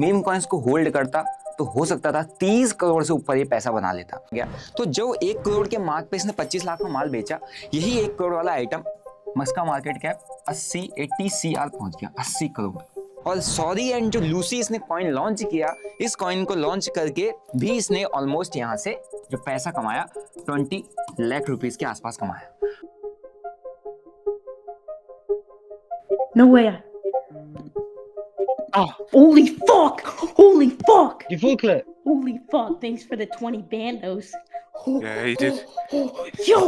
Meme coins को hold करता तो हो सकता था 30 करोड़ से ऊपर ये पैसा बना लेता गया। तो जो 1 करोड़ के मार्क पे इसने 25 लाख में माल बेचा, यही 1 करोड़ वाला आइटम इसका मार्केट कैप 80 सीआर पहुंच गया, 80 करोड़। और सॉरी एंड जो लूसी इसने कॉइन लॉन्च किया, इस कॉइन को लॉन्च करके भी इसने ऑलमोस्ट यहाँ से जो पैसा कमाया 20 लाख रुपीस के आसपास कमाया। No way. Oh, holy fuck! Holy fuck! You full clip? Holy fuck! Thanks for the 20 bandos. Yeah, he did. Yo!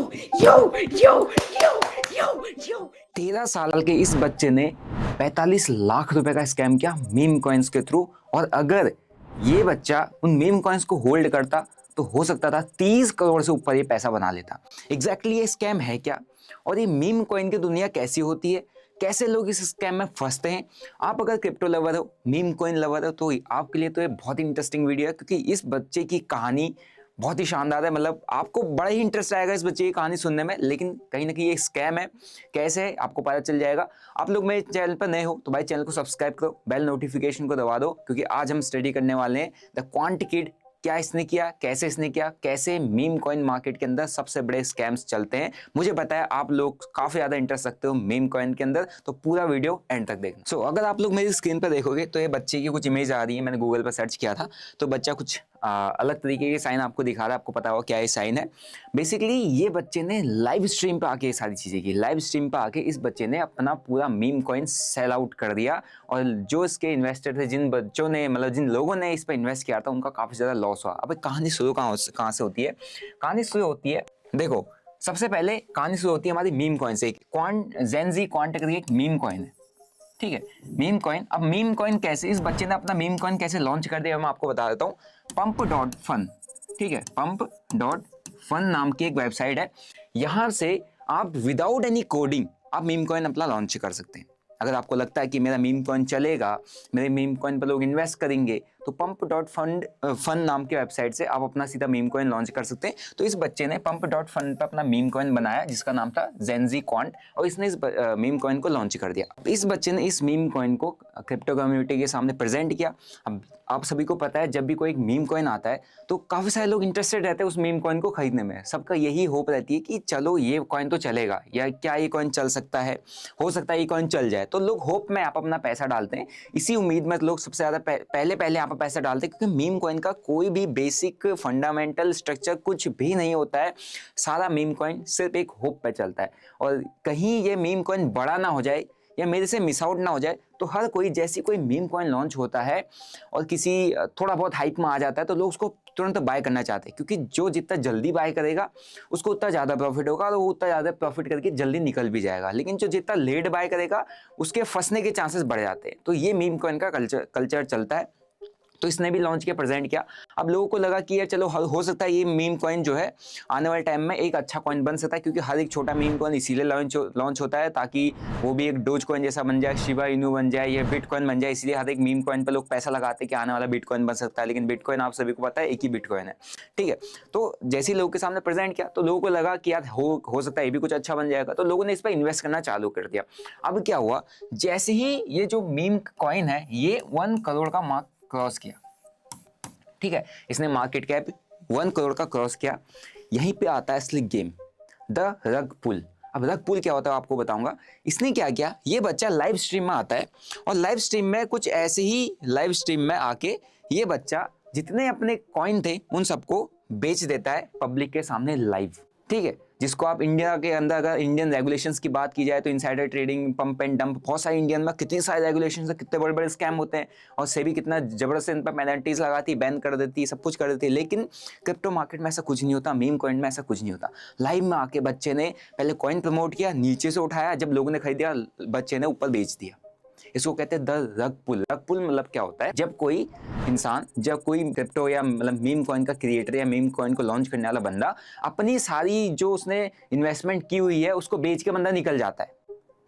13 साल के इस बच्चे ने 45 लाख रुपए का स्कैम किया मीम कॉइन्स के थ्रू। और अगर ये बच्चा उन मीम कॉइन्स को होल्ड करता तो हो सकता था 30 करोड़ से ऊपर ये पैसा बना लेता। एग्जैक्टली ये स्कैम है क्या, और ये मीम कॉइन की दुनिया कैसी होती है, कैसे लोग इस स्कैम में फंसते हैं। आप अगर क्रिप्टो लवर हो, मीम कॉइन लवर हो, तो आपके लिए तो ये बहुत ही इंटरेस्टिंग वीडियो है, क्योंकि इस बच्चे की कहानी बहुत ही शानदार है। मतलब आपको बड़ा ही इंटरेस्ट आएगा इस बच्चे की कहानी सुनने में, लेकिन कहीं ना कहीं ये स्कैम है, कैसे है आपको पता चल जाएगा। आप लोग मेरे चैनल पर नए हो तो भाई चैनल को सब्सक्राइब करो, बेल नोटिफिकेशन को दबा दो, क्योंकि आज हम स्टडी करने वाले हैं द क्वांट किड। क्या इसने किया, कैसे इसने किया, कैसे मीम कॉइन मार्केट के अंदर सबसे बड़े स्कैम्स चलते हैं। मुझे पता है आप लोग काफी ज्यादा इंटरेस्ट रखते हो मीम कॉइन के अंदर, तो पूरा वीडियो एंड तक देखना। सो अगर आप लोग मेरी स्क्रीन पर देखोगे तो ये बच्चे की कुछ इमेज आ रही है, मैंने गूगल पर सर्च किया था, तो बच्चा कुछ अलग तरीके के साइन आपको दिखा रहा है। आपको पता होगा क्या ये साइन है। बेसिकली ये बच्चे ने लाइव स्ट्रीम पे आके ये सारी चीजें की। लाइव स्ट्रीम पे आके इस बच्चे ने अपना पूरा मीम कॉइन सेल आउट कर दिया, और जो इसके इन्वेस्टर थे, जिन बच्चों ने मतलब जिन लोगों ने इस पर इन्वेस्ट किया था, उनका काफी ज्यादा लॉस हुआ। अब कहानी शुरू कहाँ से होती है? कहानी शुरू होती है, देखो सबसे पहले कहानी शुरू होती है हमारी मीम कॉइन से। जेनजी क्वांट करके एक मीम कॉइन है, ठीक है, मीम कॉइन। अब मीम कॉइन कैसे, इस बच्चे ने अपना मीम कॉइन कैसे लॉन्च कर दिया मैं आपको बता देता हूँ। pump.fun, ठीक है, pump.fun नाम की एक वेबसाइट है। यहां से आप विदाउट एनी कोडिंग आप मीम कॉइन अपना लॉन्च कर सकते हैं। अगर आपको लगता है कि मेरा मीम कॉइन चलेगा, मेरे मीम कॉइन पर लोग इन्वेस्ट करेंगे, तो pump.fun नाम की वेबसाइट से आप अपना सीधा मीम कॉइन लॉन्च कर सकते हैं। तो इस बच्चे ने pump.fun पर अपना मीम कॉइन बनाया, जिसका नाम था जेनजी क्वांट, और इसने इस मीम कॉइन को लॉन्च कर दिया। इस बच्चे ने इस मीम कॉइन को क्रिप्टो कम्युनिटी के सामने प्रेजेंट किया। अब आप सभी को पता है, जब भी कोई एक मीम कॉइन आता है तो काफी सारे लोग इंटरेस्टेड रहते हैं उस मीम कॉइन को खरीदने में। सबका यही होप रहती है कि चलो ये कॉइन तो चलेगा, या क्या ये कॉइन चल सकता है, हो सकता है ये कॉइन चल जाए। तो लोग होप में आप अपना पैसा डालते हैं, इसी उम्मीद में लोग सबसे ज्यादा पहले आप पैसा डालते हैं, क्योंकि मीम कॉइन का कोई भी बेसिक फंडामेंटल स्ट्रक्चर कुछ भी नहीं होता है। सारा मीम कॉइन सिर्फ एक होप पे चलता है, और कहीं ये मीम कॉइन बड़ा ना हो जाए या मेरे से मिस आउट ना हो जाए, तो हर कोई जैसी कोई मीम कॉइन लॉन्च होता है और किसी थोड़ा बहुत हाइप में आ जाता है, तो लोग उसको तुरंत बाय करना चाहते हैं, क्योंकि जो जितना जल्दी बाय करेगा उसको उतना ज़्यादा प्रॉफिट होगा, और वो उतना ज़्यादा प्रॉफिट करके जल्दी निकल भी जाएगा। लेकिन जो जितना लेट बाय करेगा उसके फंसने के चांसेस बढ़ जाते हैं। तो ये मीम कॉइन का कल्चर चलता है। तो इसने भी लॉन्च किया, प्रेजेंट किया। अब लोगों को लगा कि यार चलो हो सकता है ये मीम कॉइन जो है आने वाले टाइम में एक अच्छा कॉइन बन सकता है, क्योंकि हर एक छोटा मीम कॉइन इसीलिए लॉन्च होता है ताकि वो भी एक डोज कॉइन जैसा बन जाए, शिबा इनू बन जाए, या बिटकॉइन बन जाए। इसलिए हर एक मीम कॉइन पर लोग पैसा लगाते हैं कि आने वाला बिटकॉइन बन सकता है, लेकिन बिटकॉइन आप सभी को पता है एक ही बिटकॉइन है, ठीक है। तो जैसे ही लोगों के सामने प्रेजेंट किया तो लोगों को लगा कि यार हो सकता है ये भी कुछ अच्छा बन जाएगा, तो लोगों ने इस पर इन्वेस्ट करना चालू कर दिया। अब क्या हुआ, जैसे ही ये जो मीम कॉइन है ये 1 करोड़ का मार्क क्रॉस किया, ठीक है, इसने मार्केट कैप 1 करोड़ का क्रॉस किया, यहीं पे आता है असली गेम, द रग पुल। अब रग पुल क्या होता है आपको बताऊंगा। इसने क्या किया, ये बच्चा लाइव स्ट्रीम में आता है, और लाइव स्ट्रीम में कुछ ऐसे ही लाइव स्ट्रीम में आके ये बच्चा जितने अपने कॉइन थे उन सबको बेच देता है पब्लिक के सामने लाइव, ठीक है। जिसको आप इंडिया के अंदर, अगर इंडियन रेगुलेशंस की बात की जाए तो insider trading, pump and dump, बहुत सारे इंडियन में कितनी सारे रेगुलेशंस है, कितने बड़े बड़े स्कैम होते हैं, और सेबी कितना जबरदस्त इन पर पेनल्टीज लगाती, बैन कर देती, सब कुछ कर देती है। लेकिन क्रिप्टो मार्केट में ऐसा कुछ नहीं होता, मीम कॉइन में ऐसा कुछ नहीं होता। लाइव में आके बच्चे ने पहले कॉइन प्रमोट किया, नीचे से उठाया, जब लोगों ने खरीदा बच्चे ने ऊपर बेच दिया। इसको कहते हैं द रग पुल। रग पुल मतलब क्या होता है, जब कोई इंसान, जब कोई क्रिप्टो या मतलब मीम कॉइन का क्रिएटर या मीम कॉइन को लॉन्च करने वाला बंदा अपनी सारी जो उसने इन्वेस्टमेंट की हुई है उसको बेच के बंदा निकल जाता है,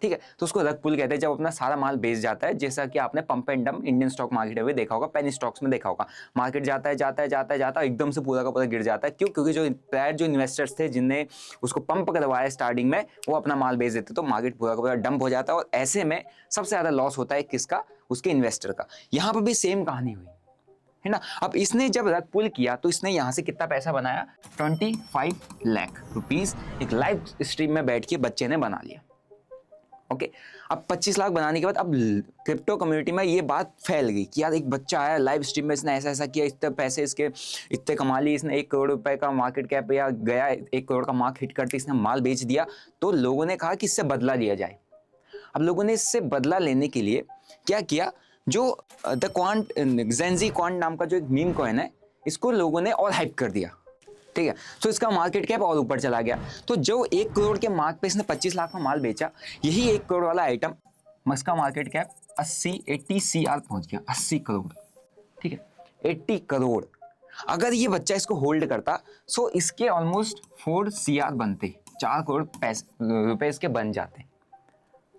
ठीक है, तो उसको रग पुल कहते हैं जब अपना सारा माल बेच जाता है, जैसा कि आपने pump and dump Indian stock market में देखा होगा, पेनी स्टॉक्स में देखा होगा। मार्केट जाता है जाता है जाता है जाता है, एकदम से पूरा का पूरा गिर जाता है। क्यों? क्योंकि जो प्रायर जो इन्वेस्टर्स थे जिनने उसको पंप करवाया स्टार्टिंग में, वो अपना माल बेच देते, तो मार्केट पूरा का पूरा डंप हो जाता है और ऐसे में सबसे ज्यादा लॉस होता है किसका? उसके इन्वेस्टर का। यहां पर भी सेम कहानी हुई है ना। अब इसने जब रग पुल किया तो इसने यहां से कितना पैसा बनाया? 25 लाख रुपीस एक लाइव स्ट्रीम में बैठ के बच्चे ने बना लिया। ओके, अब 25 लाख बनाने के बाद अब क्रिप्टो कम्युनिटी में ये बात फैल गई कि यार एक बच्चा आया लाइव स्ट्रीम में, इसने ऐसा ऐसा किया, इतने पैसे इसके इतने कमा लिए, इसने 1 करोड़ रुपए का मार्केट कैप या गया 1 करोड़ का मार्क हिट करते इसने माल बेच दिया। तो लोगों ने कहा कि इससे बदला लिया जाए। अब लोगों ने इससे बदला लेने के लिए क्या किया? जो द क्वांट जेंजी क्वांट नाम का जो एक मीम कॉइन है, इसको लोगों ने और हाइप कर दिया। ठीक है, तो इसका मार्केट कैप और ऊपर चला गया। तो जो 1 करोड़ के मार्क पे इसने 25 लाख में माल बेचा, यही 1 करोड़ वाला आइटम इसका मार्केट कैप 80 CR पहुंच गया। 80 करोड़। ठीक है, 80 करोड़। अगर ये बच्चा इसको होल्ड करता सो इसके ऑलमोस्ट 4 CR बनते, 4 करोड़ रुपए इसके बन जाते।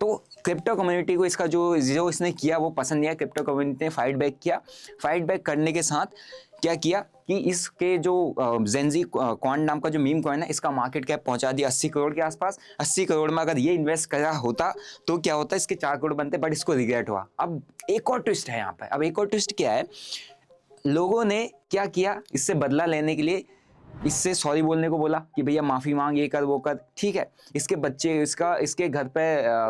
तो क्रिप्टो कम्युनिटी को इसका जो इसने किया वो पसंद नहीं आया। क्रिप्टो कम्युनिटी ने फाइट बैक किया। फाइट बैक करने के साथ क्या किया कि इसके जो जेंजी क्वांट नाम का जो मीम कॉइन है, इसका मार्केट कैप पहुंचा दिया 80 करोड़ के आसपास। 80 करोड़ में अगर ये इन्वेस्ट करा होता तो क्या होता? इसके 4 करोड़ बनते, बट इसको रिग्रेट हुआ। अब एक और ट्विस्ट है यहाँ पर। अब एक और ट्विस्ट क्या है? लोगों ने क्या किया? इससे बदला लेने के लिए इससे सॉरी बोलने को बोला कि भैया माफी मांग, ये कर वो कर। ठीक है, इसके बच्चे इसके घर पे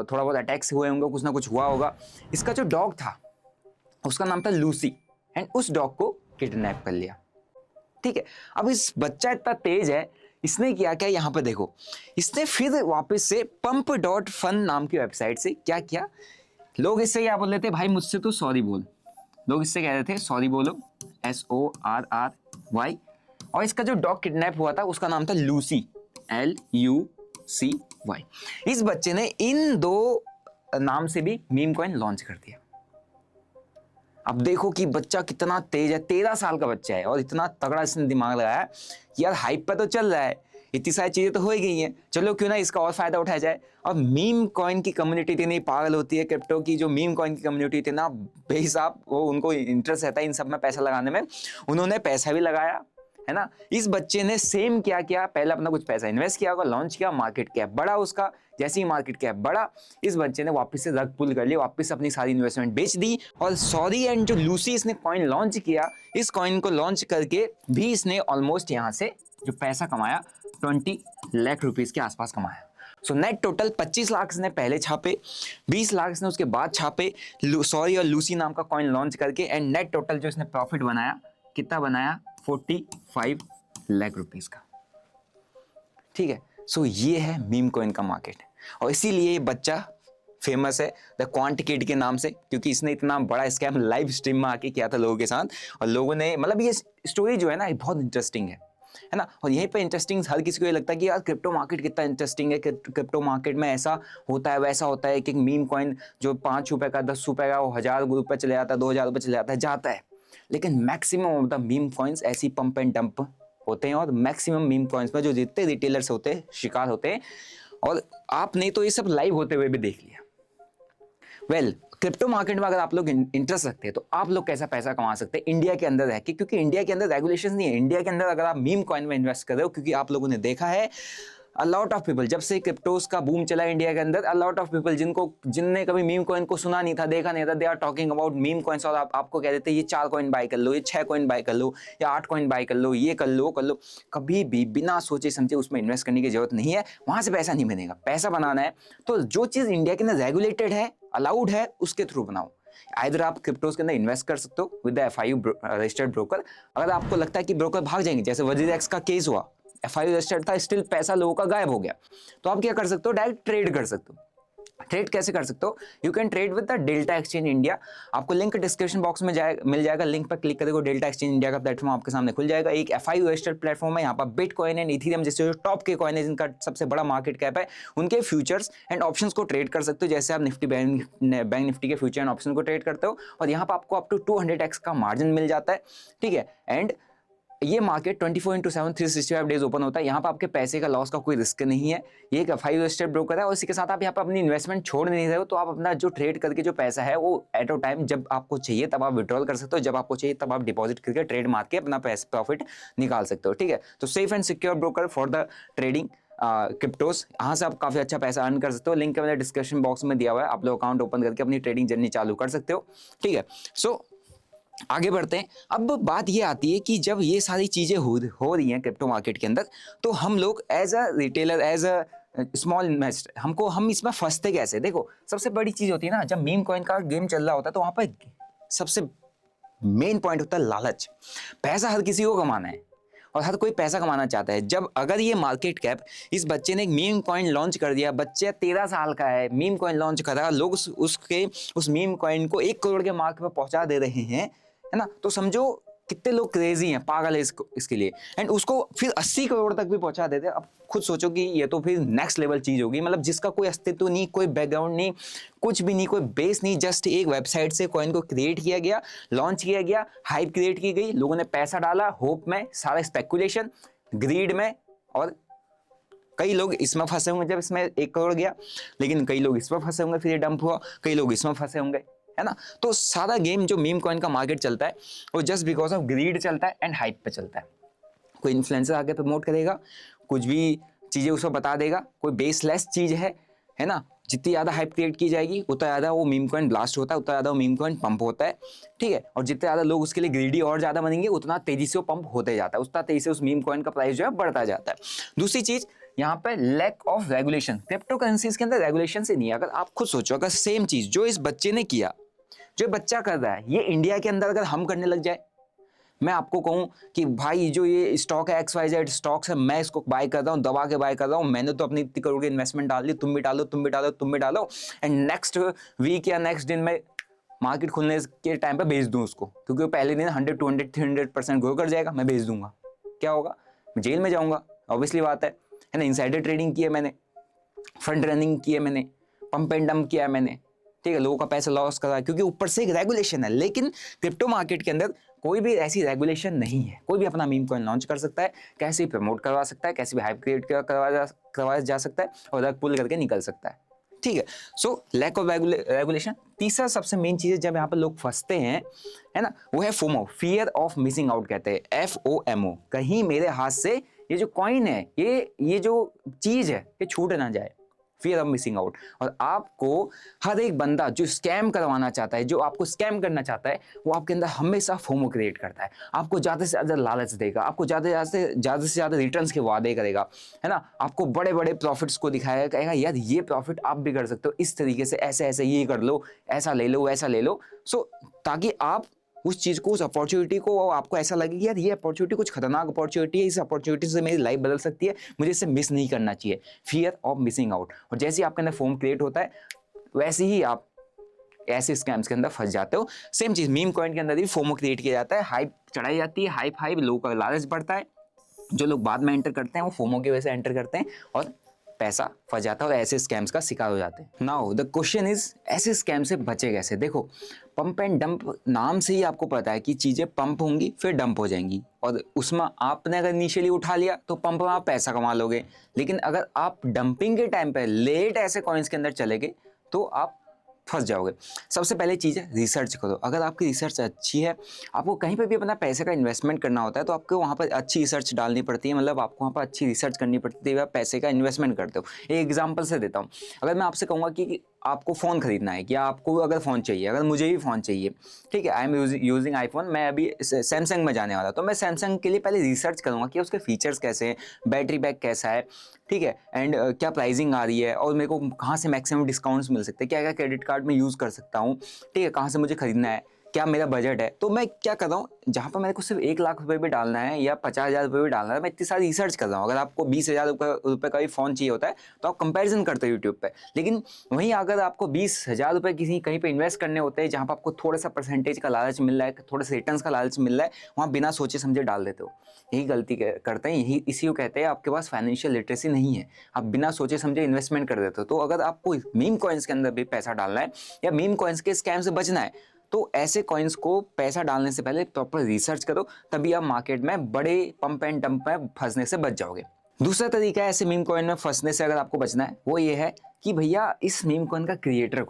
थोड़ा बहुत अटैक्स हुए होंगे, कुछ ना कुछ हुआ होगा। इसका जो डॉग था उसका नाम था लूसी, एंड उस डॉग को किडनैप कर लिया। ठीक है, अब इस बच्चा इतना तेज है, इसने किया क्या? यहाँ पे देखो, इसने फिर वापस से pump.fun नाम की वेबसाइट से क्या किया? लोग इससे क्या बोल रहे थे? भाई मुझसे तो सॉरी बोल। लोग इससे कह रहे थे सॉरी बोलो, SORRY। और इसका जो डॉग किडनैप हुआ था उसका नाम था लूसी, LUCY। इस बच्चे ने इन 2 नाम से भी मीम कॉइन लॉन्च कर दिया। अब देखो कि बच्चा कितना तेज है, 13 साल का बच्चा है और इतना तगड़ा इसने दिमाग लगाया कि यार हाइप पे तो चल रहा है, इतनी सारी चीजें तो हो ही गई हैं, चलो क्यों ना इसका और फायदा उठाया जाए। और मीम कॉइन की कम्युनिटी इतनी पागल होती है, क्रिप्टो की जो मीम कॉइन की कम्युनिटी थी ना, बेहिसाब वो उनको इंटरेस्ट रहता है इन सब में पैसा लगाने में। उन्होंने पैसा भी लगाया है ना। इस बच्चे ने सेम क्या किया? पहले अपना कुछ पैसा इन्वेस्ट किया होगा, लॉन्च किया, मार्केट कैप बढ़ा उसका। जैसे ही मार्केट कैप बढ़ा, इस बच्चे ने वापस से रग पुल कर लिया, वापस अपनी सारी इन्वेस्टमेंट बेच दी। और सॉरी एंड जो लूसी इसने कॉइन लॉन्च किया, इस कॉइन को लॉन्च करके भी इसने ऑलमोस्ट यहां से जो पैसा कमाया 20 लाख रुपीस के आसपास कमाया। सो नेट टोटल 25 लाख इसने पहले छापे, 20 लाख इसने उसके बाद छापे सॉरी और लूसी नाम का कॉइन लॉन्च करके, एंड नेट टोटल जो इसने प्रॉफिट बनाया, कितना बनाया? 45 लाख रुपीस का। ठीक है, सो ये है मीम कॉइन का मार्केट, और इसीलिए ये बच्चा फेमस है द क्वांट किड के नाम से, क्योंकि इसने इतना बड़ा स्कैम लाइव स्ट्रीम में आके किया था लोगों के साथ। और लोगों ने मतलब ये स्टोरी जो है ना, ये बहुत इंटरेस्टिंग है ना। और यहीं पे इंटरेस्टिंग हर किसी को ये लगता है कि यार क्रिप्टो मार्केट कितना इंटरेस्टिंग है, क्रिप्टो मार्केट में ऐसा होता है वैसा होता है कि एक मीम कॉइन जो 5 रुपए का 10 रुपए का वो 1000 रुपए चले जाता है, 2000 रुपए चले जाता है। लेकिन maximum of the meme coins ऐसी पंप एंड डंप होते हैं, और मैक्सिमम मीम कॉइन्स में जो जितने रिटेलर्स होते हैं शिकार होते हैं। और आपने तो ये सब लाइव होते हुए भी देख लिया। वेल, क्रिप्टो मार्केट में अगर आप लोग इंटरेस्ट रखते हैं तो आप लोग कैसा पैसा कमा सकते हैं इंडिया के अंदर रह के, क्योंकि इंडिया के अंदर रेगुलेशन नहीं है। इंडिया के अंदर अगर आप मीम कॉइन में इन्वेस्ट कर रहे हो, क्योंकि आप लोगों ने देखा है अ लॉट ऑफ पीपल, जब से क्रिप्टोस का बूम चला इंडिया के अंदर, अ लॉट ऑफ पीपल जिनने कभी मीम कॉइन को सुना नहीं था, देखा नहीं था, they are talking about meme coins. और आपको कह देते हैं ये 4 कॉइन बाय कर लो, ये 6 कॉइन बाय कर लो, या 8 कॉइन बाय कर लो, ये कर लो कर लो। कभी भी बिना सोचे समझे उसमें इन्वेस्ट करने की जरूरत नहीं है, वहां से पैसा नहीं बनेगा। पैसा बनाना है तो जो चीज इंडिया के अंदर रेगुलेटेड है, अलाउड है, उसके थ्रू बनाओ। आइदर आप क्रिप्टोज के अंदर इन्वेस्ट कर सकते हो विद FIU रजिस्टर्ड ब्रोकर। अगर आपको लगता है कि ब्रोकर भाग जाएंगे, जैसे वजीरेक्स का केस हुआ, FIU रजिस्टर्ड था, स्टिल पैसा लोगों का गायब हो गया, तो आप क्या कर सकते हो? डायरेक्ट ट्रेड कर सकते हो। ट्रेड कैसे कर सकते हो? You can trade with the delta exchange India. आपको लिंक डिस्क्रिप्शन बॉक्स में मिल जाएगा, लिंक पर क्लिक करेंगे, डेल्टा एक्सचेंज इंडिया का प्लेटफॉर्म आपके सामने खुल जाएगा। एक FIU रजिस्टर्ड प्लेटफॉर्म है, यहाँ पर बिटकॉइन एंड इथेरियम जैसे जो टॉप के कॉइन है, जिनका सबसे बड़ा मार्केट कैप है, उनके फ्यूचर्स एंड ऑप्शंस को ट्रेड कर सकते हो। जैसे आप निफ्टी बैंक निफ्टी के फ्यूचर एंड ऑप्शन को ट्रेड करते हो, और यहाँ पर आपको अप टू 200x का मार्जिन मिल जाता है। ठीक है, एंड ये मार्केट 24/7 365 डेज ओपन होता है। यहाँ पर आपके पैसे का लॉस का कोई रिस्क नहीं है। ये एक 5 स्टेप ब्रोकर है और इसी के साथ आप यहाँ पर अपनी इन्वेस्टमेंट छोड़ नहीं रहे हो, तो आप अपना जो ट्रेड करके जो पैसा है वो एट अ टाइम जब आपको चाहिए तब आप विड्रॉल कर सकते हो, जब आपको चाहिए तब आप डिपॉजिट करके ट्रेड मार के अपना पैसा प्रॉफिट निकाल सकते हो। ठीक है, तो safe and secure broker for the trading क्रिप्टोस। यहाँ से आप काफी अच्छा पैसा अर्न कर सकते हो। लिंक मैंने डिस्क्रिप्शन बॉक्स में दिया हुआ है, आप लोग अकाउंट ओपन करके अपनी ट्रेडिंग जर्नी चालू कर सकते हो। ठीक है, सो आगे बढ़ते हैं। अब बात ये आती है कि जब ये सारी चीजें हो रही हैं क्रिप्टो मार्केट के अंदर, तो हम लोग as a retailer, as a small investor, हम इसमें फंसते कैसे? देखो, सबसे बड़ी चीज होती है ना, जब मीम कॉइन का गेम चल रहा होता है तो वहां पर सबसे मेन पॉइंट होता है लालच। पैसा हर किसी को कमाना है और हर कोई पैसा कमाना चाहता है। जब अगर ये मार्केट कैप, इस बच्चे ने एक मीम कॉइन लॉन्च कर दिया, बच्चे 13 साल का है, मीम कॉइन लॉन्च कर रहा है, लोग उस मीम कॉइन को 1 करोड़ के मार्क पर पहुंचा दे रहे हैं, है ना, तो समझो कितने लोग क्रेजी हैं, पागल है इसके लिए। एंड उसको फिर 80 करोड़ तक भी पहुंचा देते हैं। अब खुद सोचो कि ये तो फिर नेक्स्ट लेवल चीज होगी, मतलब जिसका कोई अस्तित्व नहीं, कोई बैकग्राउंड नहीं, कुछ भी नहीं, कोई बेस नहीं, जस्ट एक वेबसाइट से कॉइन को क्रिएट किया गया, लॉन्च किया गया, हाइप क्रिएट की गई, लोगों ने पैसा डाला होप में, सारा स्पेकुलेशन, ग्रीड में, और कई लोग इसमें फंसे होंगे जब इसमें 1 करोड़ गया, लेकिन कई लोग इसमें फंसे होंगे फिर ये डंप हुआ, कई लोग इसमें फंसे होंगे, है ना। तो सारा गेम जो मीम कॉइन का मार्केट चलता है वो जस्ट बिकॉज ऑफ ग्रीड चलता है एंड हाइप पे चलता है। कोई इन्फ्लुएंसर आगे प्रमोट करेगा, कुछ भी चीजें उसको बता देगा, कोई बेसलेस चीज है ना, जितनी ज्यादा हाइप क्रिएट की जाएगी उतना ज्यादा वो मीम कॉइन ब्लास्ट होता है, उतना ज्यादा वो मीम कॉइन पंप होता है। ठीक है, और जितने ज्यादा लोग उसके लिए ग्रीडी और ज्यादा बनेंगे उतना तेजी से वो पंप होते जाता है, उतना तेजी से उस मीम कॉइन का प्राइस जो है बढ़ता जाता है। दूसरी चीज यहाँ पे lack of regulation. Crypto currencies के अंदर रेगुलेशन से नहीं है। अगर आप खुद सोचो, अगर सेम चीज जो इस बच्चे ने किया, जो बच्चा कर रहा है, ये इंडिया के अंदर अगर हम करने लग जाए, मैं आपको कहूं कि भाई जो ये स्टॉक है XYZ स्टॉक्स है, मैं इसको बाय कर रहा हूं, दबा के बाय कर रहा हूं, मैंने तो अपनी इतनी करोड़ की इन्वेस्टमेंट डाल दी, तुम भी डालो, तुम भी डालो, तुम भी डालो, एंड नेक्स्ट वीक या नेक्स्ट दिन में मार्केट खुलने के टाइम पे बेच दूं उसको, क्योंकि वो पहले दिन 100 200 300% ग्रो कर जाएगा, मैं बेच दूंगा, क्या होगा? मैं जेल में जाऊंगा, ऑब्वियसली बात है ना। इनसाइडर ट्रेडिंग की है मैंने, फंड रनिंग की है मैंने, पंप एंड डंप किया है मैंने, ठीक है, लोगों का पैसा लॉस करा, क्योंकि ऊपर से एक रेगुलेशन है। लेकिन क्रिप्टो मार्केट के अंदर कोई भी ऐसी रेगुलेशन नहीं है, कोई भी अपना मीम कॉइन लॉन्च कर सकता है, कैसे भी प्रमोट करवा सकता है, कैसे भी हाइप क्रिएट करवाया जा सकता है और रग पुल करके निकल सकता है। ठीक है, सो लैक ऑफ रेगुलेशन। तीसरा सबसे मेन चीज है जब यहाँ पर लोग फंसते हैं, है ना, वो है FOMO, fear of missing out कहते हैं, FOMO। कहीं मेरे हाथ से ये जो कॉइन है, ये जो चीज है, ये छूट ना जाए, फियर ऑफ मिसिंग आउट। और आपको हर एक बंदा जो स्कैम करवाना चाहता है, जो आपको स्कैम करना चाहता है, वो आपके अंदर हमेशा फोमो क्रिएट करता है, आपको ज्यादा से ज्यादा लालच देगा, आपको ज्यादा से ज्यादा रिटर्न्स के वादे करेगा, है ना, आपको बड़े बड़े प्रॉफिट्स को दिखाएगा, कहेगा यार ये प्रॉफिट आप भी कर सकते हो इस तरीके से, ऐसे ऐसे ये कर लो, ऐसा ले लो, वैसा ले लो, सो ताकि आप उस चीज को, उस अपॉर्चुनिटी को, आपको ऐसा लगे कि यार ये अपॉर्चुनिटी कुछ खतरनाक अपॉर्चुनिटी है, इस अपॉर्चुनिटी से मेरी लाइफ बदल सकती है, मुझे इसे मिस नहीं करना चाहिए। Fear of missing out. और जैसे ही आपके अंदर फोम क्रिएट होता है, वैसे ही आप ऐसे स्कैम्स के अंदर फंस जाते हो। सेम चीज मीम कॉइन के अंदर भी फोमो क्रिएट किया जाता है, हाइप चढ़ाई जाती है, हाइप लोगों का लालच बढ़ता है, जो लोग बाद में एंटर करते हैं वो फोमो की वजह से एंटर करते हैं और पैसा फंस जाता है और ऐसे स्कैम्स का शिकार हो जाते हैं। नाउ द क्वेश्चन इज, ऐसे स्कैम से बचे कैसे? देखो, पंप एंड डंप नाम से ही आपको पता है कि चीजें पंप होंगी फिर डंप हो जाएंगी, और उसमें आपने अगर इनिशियली उठा लिया तो पंप में आप पैसा कमा लोगे, लेकिन अगर आप डंपिंग के टाइम पे लेट ऐसे कॉइन्स के अंदर चले गए तो आप फंस जाओगे। सबसे पहले चीज़ है रिसर्च करो। अगर आपकी रिसर्च अच्छी है, आपको कहीं पर भी अपना पैसे का इन्वेस्टमेंट करना होता है तो आपको वहाँ पर अच्छी रिसर्च डालनी पड़ती है, मतलब आपको वहाँ पर अच्छी रिसर्च करनी पड़ती है, आप पैसे का इन्वेस्टमेंट करते हो। एक एग्जाम्पल से देता हूँ, अगर मैं आपसे कहूँगा कि आपको फ़ोन खरीदना है, या आपको अगर फ़ोन चाहिए, अगर मुझे भी फ़ोन चाहिए, ठीक है, आई एम यूजिंग आईफोन, मैं अभी सैमसंग में जाने वाला, तो मैं सैमसंग के लिए पहले रिसर्च करूँगा कि उसके फीचर्स कैसे हैं, बैटरी बैक कैसा है, ठीक है, एंड क्या प्राइसिंग आ रही है, और मेरे को कहाँ से मैक्सिमम डिस्काउंट्स मिल सकते हैं, क्या क्या क्रेडिट कार्ड में यूज़ कर सकता हूँ, ठीक है, कहाँ से मुझे खरीदना है, क्या मेरा बजट है। तो मैं क्या कर रहा हूँ, जहाँ पर मेरे को सिर्फ 1 लाख रुपए भी डालना है या 50,000 रुपये भी डालना है, मैं इतनी सारी रिसर्च कर रहा हूँ। अगर आपको 20,000 रुपये का भी फ़ोन चाहिए होता है तो आप कंपैरिजन करते हो यूट्यूब पे, लेकिन वहीं अगर आपको 20,000 रुपये किसी कहीं पे इन्वेस्ट करने होते हैं जहाँ पर आपको थोड़ा सा परसेंटेज का लालच मिल रहा है, थोड़े से रिटर्न्स का लालच मिल रहा है, वहाँ बिना सोचे समझे डाल देते हो। यही गलती करते हैं, यही इसी को कहते हैं आपके पास फाइनेंशियल लिटरेसी नहीं है, आप बिना सोचे समझे इन्वेस्टमेंट कर देते हो। तो अगर आपको मीम कॉइन्स के अंदर भी पैसा डालना है या मीम कॉइन्स के स्कैम से बचना है, तो ऐसे कॉइन्स को पैसा डालने से पहले प्रॉपर रिसर्च करो, तभी आप मार्केट में बड़े पंप एंड डंप में फंसने से बच जाओगे। दूसरा तरीका है ऐसे मीम कॉइन में फंसने से अगर आपको बचना है, वो ये है कि भैया इस मीम कॉइन का क्रिएटर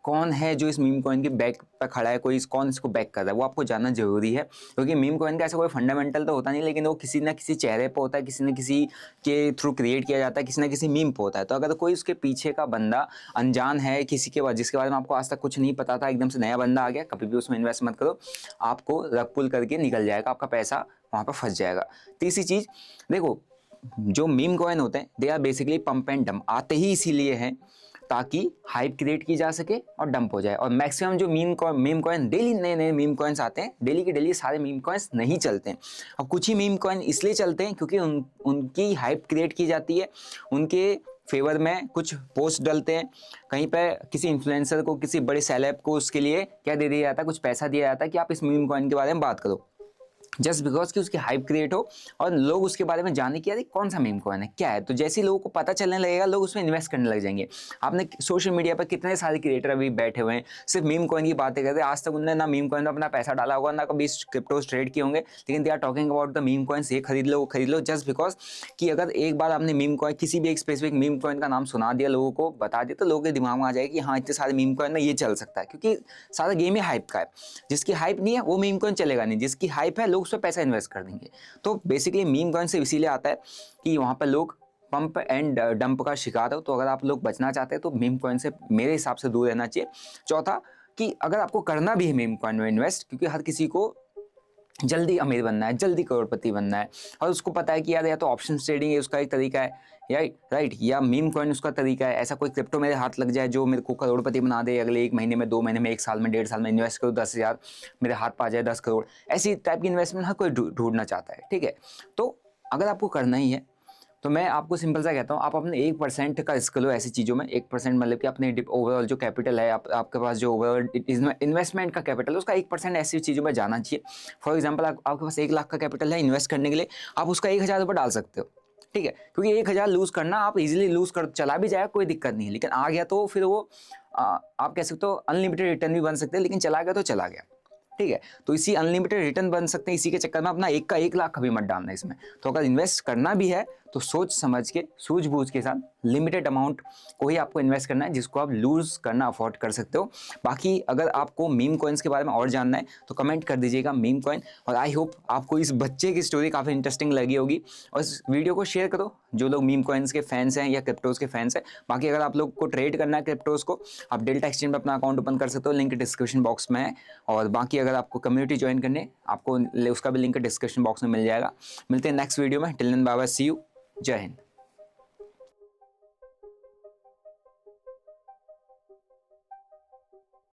कौन है जो इस मीम कॉइन के बैक पर खड़ा है, कौन इसको बैक कर रहा है, वो आपको जानना जरूरी है। क्योंकि मीम कॉइन का ऐसा कोई फंडामेंटल तो होता नहीं, लेकिन वो किसी ना किसी चेहरे पे होता है, किसी न किसी के थ्रू क्रिएट किया जाता है, किसी ना किसी मीम पे होता है। तो अगर कोई उसके पीछे का बंदा अनजान है, किसी के बाद जिसके बारे में आपको आज तक कुछ नहीं पता था, एकदम से नया बंदा आ गया, कभी भी उसमें इन्वेस्ट मत करो, आपको रग पुल करके निकल जाएगा, आपका पैसा वहाँ पर फंस जाएगा। तीसरी चीज़ देखो, जो मीम कॉइन होते हैं they are basically pump and dump, आते ही इसीलिए हैं ताकि हाइप क्रिएट की जा सके और डंप हो जाए। और मैक्सिमम जो मीम कॉइन डेली नए मीम कॉइन्स आते हैं, डेली के डेली सारे मीम कॉइन्स नहीं चलते हैं। और कुछ ही मीम कॉइन इसलिए चलते हैं क्योंकि उनकी हाइप क्रिएट की जाती है, उनके फेवर में कुछ पोस्ट डलते हैं, कहीं पे किसी इन्फ्लुएंसर को, किसी बड़े सेलेब को उसके लिए क्या दे दिया जाता है, कुछ पैसा दिया जाता है कि आप इस मीम कॉइन के बारे में बात करो, जस्ट बिकॉज कि उसकी हाइप क्रिएट हो और लोग उसके बारे में जाने कि यार कौन सा मीम कॉइन है, क्या है। तो जैसे ही लोगों को पता चलने लगेगा, लोग उसमें इन्वेस्ट करने लग जाएंगे। आपने सोशल मीडिया पर कितने सारे क्रिएटर अभी बैठे हुए हैं सिर्फ मीम कॉइन की बातें करते हैं, आज तक उन्होंने ना मीम कॉइन में अपना पैसा डाला होगा, ना कभी क्रिप्टोज ट्रेड किए होंगे, लेकिन they are talking about the meme coins, ये खरीद लो जस्ट बिकॉज कि अगर एक बार आपने मीम कॉइन, किसी भी एक स्पेसिफिक मीम कॉइन का नाम सुना दिया, लोगों को बता दिया, तो लोगों के दिमाग में आ जाएगा कि हाँ इतने सारे मीम कॉइन में ये चल सकता है। क्योंकि सारा गेम ही हाइप का है, जिसकी हाइप नहीं है वो मीम कॉइन चलेगा नहीं, जिसकी हाइप है लोग उस पर पैसा इन्वेस्ट कर देंगे। तो बेसिकली मीम कॉइन से इसीलिए आता है कि वहाँ पर लोग पंप एंड डंप का शिकार हो। तो अगर आप लोग बचना चाहते हैं तो मीम कॉइन से मेरे हिसाब से दूर रहना चाहिए। चौथा कि अगर आपको करना भी है मीम कॉइन में इन्वेस्ट, क्योंकि हर किसी को जल्दी अमीर बनना है, जल्दी करोड़पति बनना है, और उसको पता है कि यार या तो ऑप्शन ट्रेडिंग है उसका एक तरीका है, राइट, या मीम कॉइन उसका तरीका है, ऐसा कोई क्रिप्टो मेरे हाथ लग जाए जो मेरे को करोड़पति बना दे, अगले 1 महीने में, 2 महीने में, 1 साल में, 1.5 साल में इन्वेस्ट करो 10,000 मेरे हाथ पा जाए 10 करोड़, ऐसी टाइप की इन्वेस्टमेंट हर कोई ढूंढना चाहता है। ठीक है, तो अगर आपको करना ही है तो मैं आपको सिंपल सा कहता हूँ, आप अपने 1% का रिस्क लो ऐसी चीज़ों में। 1% मतलब कि अपने ओवरऑल जो कैपिटल है, आपके पास जो ओवरऑल इन्वेस्टमेंट का कैपिटल है, उसका 1% ऐसी चीज़ों में जाना चाहिए। फॉर एग्जांपल आपके पास 1 लाख का कैपिटल है इन्वेस्ट करने के लिए, आप उसका 1,000 रुपये डाल सकते हो। ठीक है, क्योंकि 1,000 लूज़ करना आप इजीली लूज़ कर, चला भी जाएगा कोई दिक्कत नहीं है, लेकिन आ गया तो फिर वो आप कह सकते हो अनलिमिटेड रिटर्न भी बन सकते हैं, लेकिन चला गया तो चला गया। ठीक है, तो इसी अनलिमिटेड रिटर्न बन सकते हैं, इसी के चक्कर में अपना 1 लाख कभी मत डालना इसमें। तो अगर इन्वेस्ट करना भी है तो सोच समझ के, सूझबूझ के साथ, लिमिटेड अमाउंट को ही आपको इन्वेस्ट करना है जिसको आप लूज करना अफोर्ड कर सकते हो। बाकी अगर आपको मीम कॉइन्स के बारे में और जानना है तो कमेंट कर दीजिएगा मीम कॉइन। और आई होप आपको इस बच्चे की स्टोरी काफ़ी इंटरेस्टिंग लगी होगी, और इस वीडियो को शेयर करो जो लोग मीम कॉइन्स के फैंस हैं या क्रिप्टोज के फैंस हैं। बाकी अगर आप लोग को ट्रेड करना है क्रिप्टोज को, आप डेल्टा एक्सचेंज में अपना अकाउंट ओपन कर सकते हो, लिंक डिस्क्रिप्शन बॉक्स में है। और बाकी अगर आपको कम्युनिटी ज्वाइन करने, आपको उसका भी लिंक डिस्क्रिप्शन बॉक्स में मिल जाएगा। मिलते हैं नेक्स्ट वीडियो में। Till then bye bye, see you, जय हिंद।